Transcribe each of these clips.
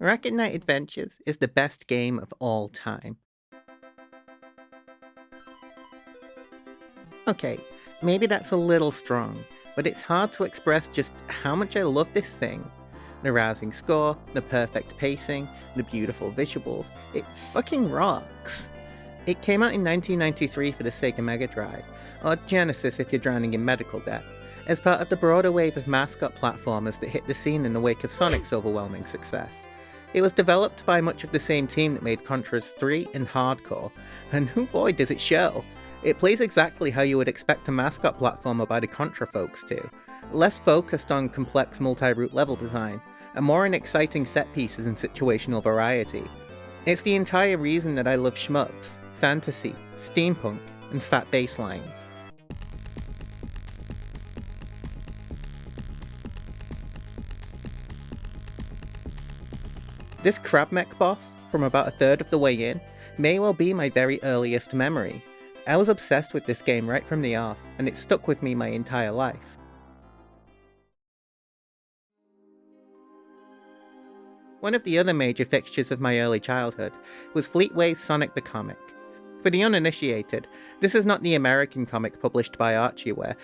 Rocket Knight Adventures is the best game of all time. Okay, maybe that's a little strong, but it's hard to express just how much I love this thing. The rousing score, the perfect pacing, the beautiful visuals, it fucking rocks. It came out in 1993 for the Sega Mega Drive, or Genesis if you're drowning in medical debt, as part of the broader wave of mascot platformers that hit the scene in the wake of Sonic's overwhelming success. It was developed by much of the same team that made Contras 3 and Hardcore, and oh boy does it show! It plays exactly how you would expect a mascot platformer by the Contra folks to, less focused on complex multi-route level design, and more in exciting set pieces and situational variety. It's the entire reason that I love shmups, fantasy, steampunk, and fat basslines. This crab mech boss, from about a third of the way in, may well be my very earliest memory. I was obsessed with this game right from the off, and it stuck with me my entire life. One of the other major fixtures of my early childhood was Fleetway's Sonic the Comic. For the uninitiated, this is not the American comic published by Archie where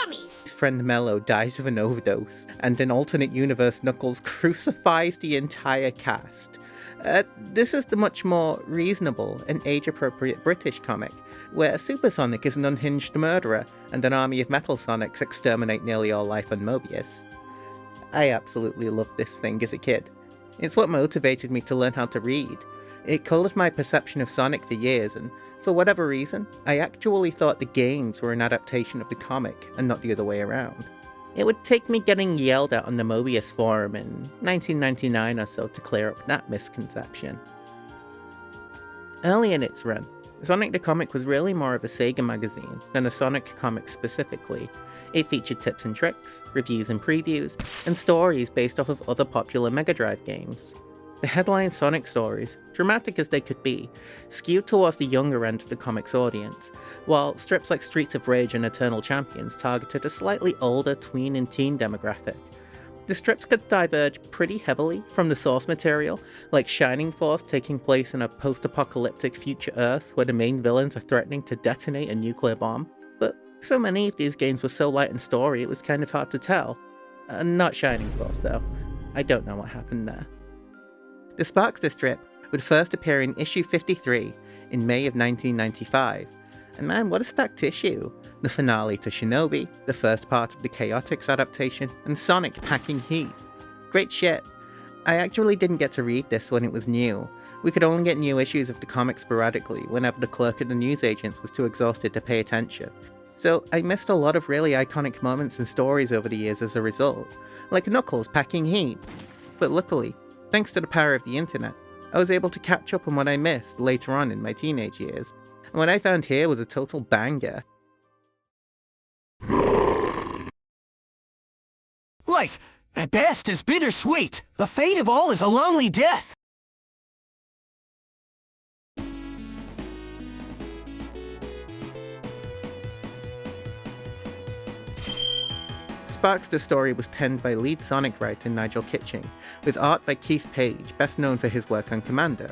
his friend Mello dies of an overdose, and an alternate universe Knuckles crucifies the entire cast. This is the much more reasonable and age-appropriate British comic, where Super Sonic is an unhinged murderer, and an army of Metal Sonics exterminate nearly all life on Mobius. I absolutely loved this thing as a kid. It's what motivated me to learn how to read. It colored my perception of Sonic for years, and for whatever reason, I actually thought the games were an adaptation of the comic, and not the other way around. It would take me getting yelled at on the Mobius forum in 1999 or so to clear up that misconception. Early in its run, Sonic the Comic was really more of a Sega magazine than a Sonic comic specifically. It featured tips and tricks, reviews and previews, and stories based off of other popular Mega Drive games. The headline Sonic stories, dramatic as they could be, skewed towards the younger end of the comic's audience, while strips like Streets of Rage and Eternal Champions targeted a slightly older tween and teen demographic. The strips could diverge pretty heavily from the source material, like Shining Force taking place in a post-apocalyptic future Earth where the main villains are threatening to detonate a nuclear bomb, but so many of these games were so light in story it was kind of hard to tell. Not Shining Force though. I don't know what happened there. The Sparkster strip would first appear in issue 53 in May of 1995, and man, what a stacked issue! The finale to Shinobi, the first part of the Chaotix adaptation, and Sonic packing heat. Great shit. I actually didn't get to read this when it was new. We could only get new issues of the comic sporadically whenever the clerk at the newsagents was too exhausted to pay attention. So I missed a lot of really iconic moments and stories over the years as a result, like Knuckles packing heat. But luckily, thanks to the power of the internet, I was able to catch up on what I missed later on in my teenage years, and what I found here was a total banger. Life, at best, is bittersweet. The fate of all is a lonely death. Sparkster's story was penned by lead Sonic writer Nigel Kitching, with art by Keith Page, best known for his work on Commando.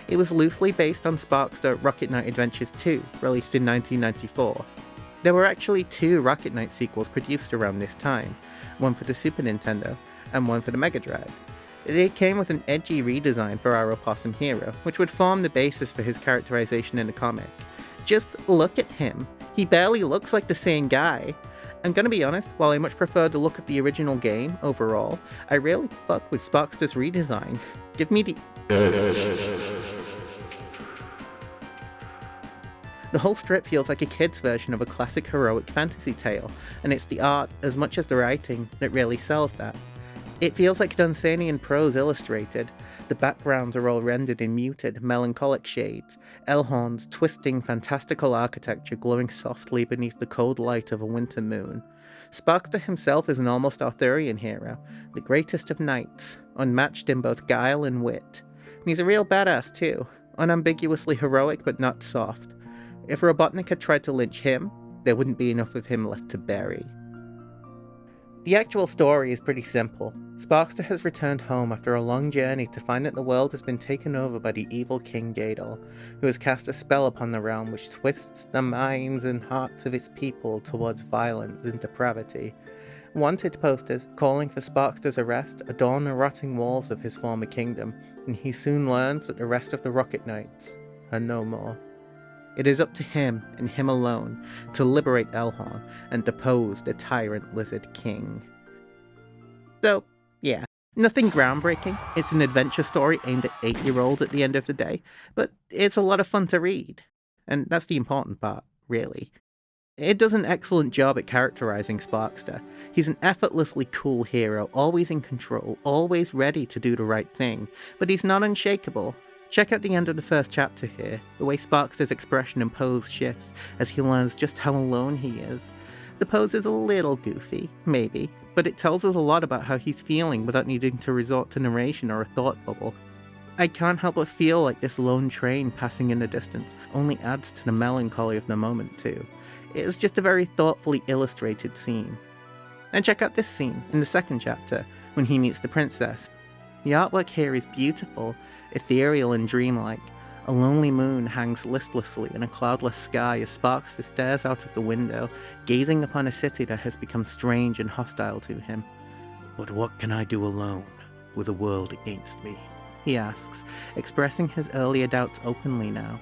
It was loosely based on Sparkster Rocket Knight Adventures 2, released in 1994. There were actually 2 Rocket Knight sequels produced around this time, one for the Super Nintendo, and one for the Mega Drive. They came with an edgy redesign for our opossum hero, which would form the basis for his characterization in the comic. Just look at him. He barely looks like the same guy. I'm gonna be honest, while I much prefer the look of the original game overall, I really fuck with Sparkster's redesign. Give me the... The whole strip feels like a kid's version of a classic heroic fantasy tale, and it's the art, as much as the writing, that really sells that. It feels like Dunsanian prose illustrated. The backgrounds are all rendered in muted, melancholic shades, L-horns twisting fantastical architecture glowing softly beneath the cold light of a winter moon. Sparkster himself is an almost Arthurian hero, the greatest of knights, unmatched in both guile and wit. And he's a real badass too, unambiguously heroic but not soft. If Robotnik had tried to lynch him, there wouldn't be enough of him left to bury. The actual story is pretty simple. Sparkster has returned home after a long journey to find that the world has been taken over by the evil King Gadol, who has cast a spell upon the realm which twists the minds and hearts of its people towards violence and depravity. Wanted posters calling for Sparkster's arrest adorn the rotting walls of his former kingdom, and he soon learns that the rest of the Rocket Knights are no more. It is up to him, and him alone, to liberate Elhorn and depose the tyrant Lizard King. So, yeah, nothing groundbreaking. It's an adventure story aimed at 8-year-olds at the end of the day, but it's a lot of fun to read. And that's the important part, really. It does an excellent job at characterizing Sparkster. He's an effortlessly cool hero, always in control, always ready to do the right thing, but he's not unshakable. Check out the end of the first chapter here, the way Sparkster's expression and pose shifts as he learns just how alone he is. The pose is a little goofy, maybe, but it tells us a lot about how he's feeling without needing to resort to narration or a thought bubble. I can't help but feel like this lone train passing in the distance only adds to the melancholy of the moment too. It is just a very thoughtfully illustrated scene. And check out this scene in the second chapter, when he meets the princess. The artwork here is beautiful, ethereal and dreamlike. A lonely moon hangs listlessly in a cloudless sky as Sparkster stares out of the window, gazing upon a city that has become strange and hostile to him. "But what can I do alone, with a world against me?" he asks, expressing his earlier doubts openly now.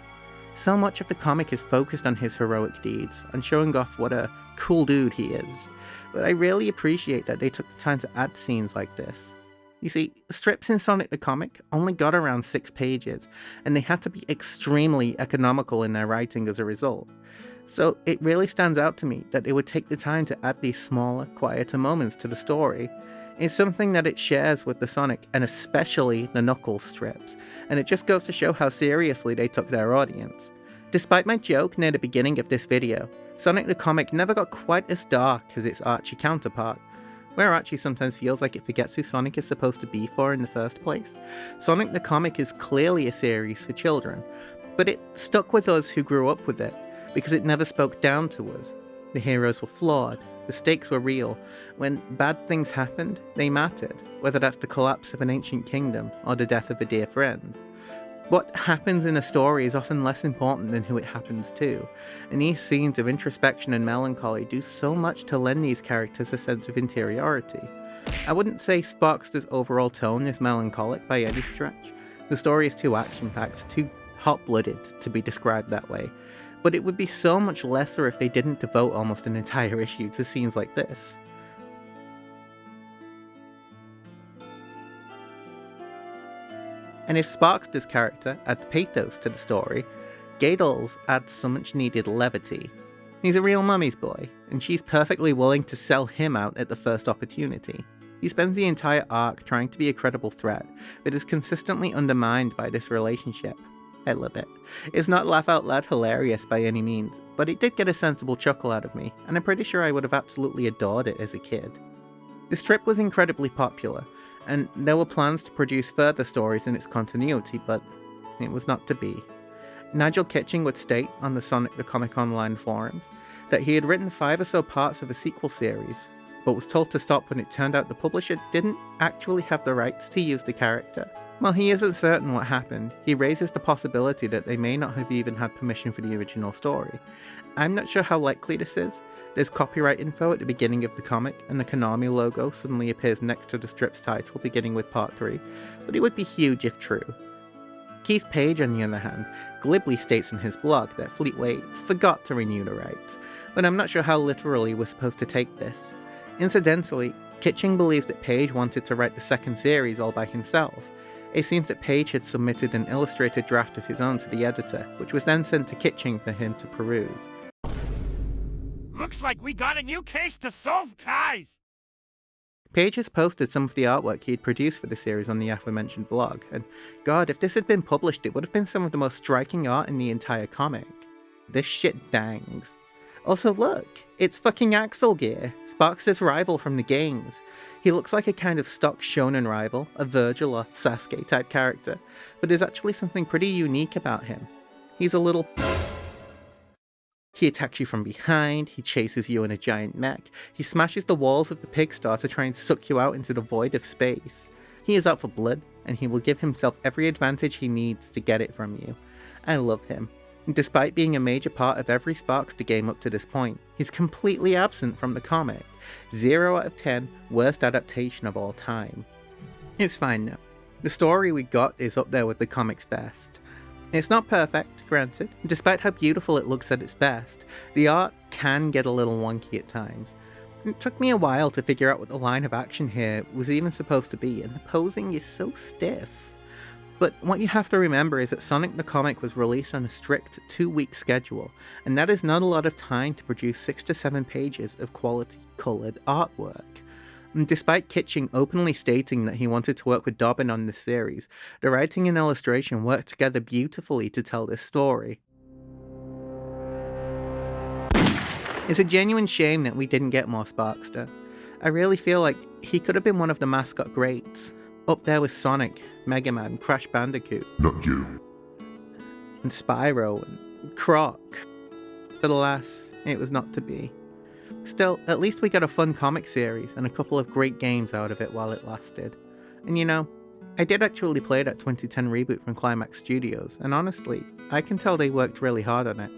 So much of the comic is focused on his heroic deeds, and showing off what a cool dude he is, but I really appreciate that they took the time to add scenes like this. You see, strips in Sonic the Comic only got around 6 pages, and they had to be extremely economical in their writing as a result. So it really stands out to me that they would take the time to add these smaller, quieter moments to the story. It's something that it shares with the Sonic, and especially the Knuckles strips, and it just goes to show how seriously they took their audience. Despite my joke near the beginning of this video, Sonic the Comic never got quite as dark as its Archie counterpart. Where Archie sometimes feels like it forgets who Sonic is supposed to be for in the first place, Sonic the Comic is clearly a series for children, but it stuck with us who grew up with it, because it never spoke down to us. The heroes were flawed, the stakes were real. When bad things happened, they mattered, whether that's the collapse of an ancient kingdom or the death of a dear friend. What happens in a story is often less important than who it happens to, and these scenes of introspection and melancholy do so much to lend these characters a sense of interiority. I wouldn't say Sparkster's overall tone is melancholic by any stretch. The story is too action-packed, too hot-blooded to be described that way, but it would be so much lesser if they didn't devote almost an entire issue to scenes like this. And if Sparkster's character adds pathos to the story, Gadol's adds so much needed levity. He's a real mummy's boy, and she's perfectly willing to sell him out at the first opportunity. He spends the entire arc trying to be a credible threat, but is consistently undermined by this relationship. I love it. It's not laugh out loud hilarious by any means, but it did get a sensible chuckle out of me, and I'm pretty sure I would have absolutely adored it as a kid. The strip was incredibly popular, and there were plans to produce further stories in its continuity, but it was not to be. Nigel Kitching would state on the Sonic the Comic Online forums that he had written 5 or so parts of a sequel series, but was told to stop when it turned out the publisher didn't actually have the rights to use the character. While he isn't certain what happened, he raises the possibility that they may not have even had permission for the original story. I'm not sure how likely this is. There's copyright info at the beginning of the comic, and the Konami logo suddenly appears next to the strip's title beginning with Part 3, but it would be huge if true. Keith Page, on the other hand, glibly states in his blog that Fleetway forgot to renew the rights, but I'm not sure how literally we're supposed to take this. Incidentally, Kitching believes that Page wanted to write the second series all by himself. It seems that Page had submitted an illustrated draft of his own to the editor, which was then sent to Kitching for him to peruse. Looks like we got a new case to solve, guys! Page has posted some of the artwork he had produced for the series on the aforementioned blog, and god, if this had been published, it would have been some of the most striking art in the entire comic. This shit bangs. Also look, it's fucking Axel Gear, Sparkster's rival from the games. He looks like a kind of stock shonen rival, a Virgil or Sasuke type character, but there's actually something pretty unique about him. He's a little... He attacks you from behind, he chases you in a giant mech, he smashes the walls of the pigsty to try and suck you out into the void of space. He is out for blood, and he will give himself every advantage he needs to get it from you. I love him. Despite being a major part of every Sparkster game up to this point, he's completely absent from the comic. 0 out of 10, worst adaptation of all time. It's fine now. The story we got is up there with the comic's best. It's not perfect, granted. Despite how beautiful it looks at its best, the art can get a little wonky at times. It took me a while to figure out what the line of action here was even supposed to be, and the posing is so stiff. But what you have to remember is that Sonic the Comic was released on a strict 2-week schedule, and that is not a lot of time to produce 6 to 7 pages of quality coloured artwork. And despite Kitching openly stating that he wanted to work with Dobbin on this series, the writing and illustration worked together beautifully to tell this story. It's a genuine shame that we didn't get more Sparkster. I really feel like he could have been one of the mascot greats, up there with Sonic, Mega Man, Crash Bandicoot. Not you. And Spyro, and Croc. But alas, it was not to be. Still, at least we got a fun comic series and a couple of great games out of it while it lasted. And you know, I did actually play that 2010 reboot from Climax Studios, and honestly, I can tell they worked really hard on it.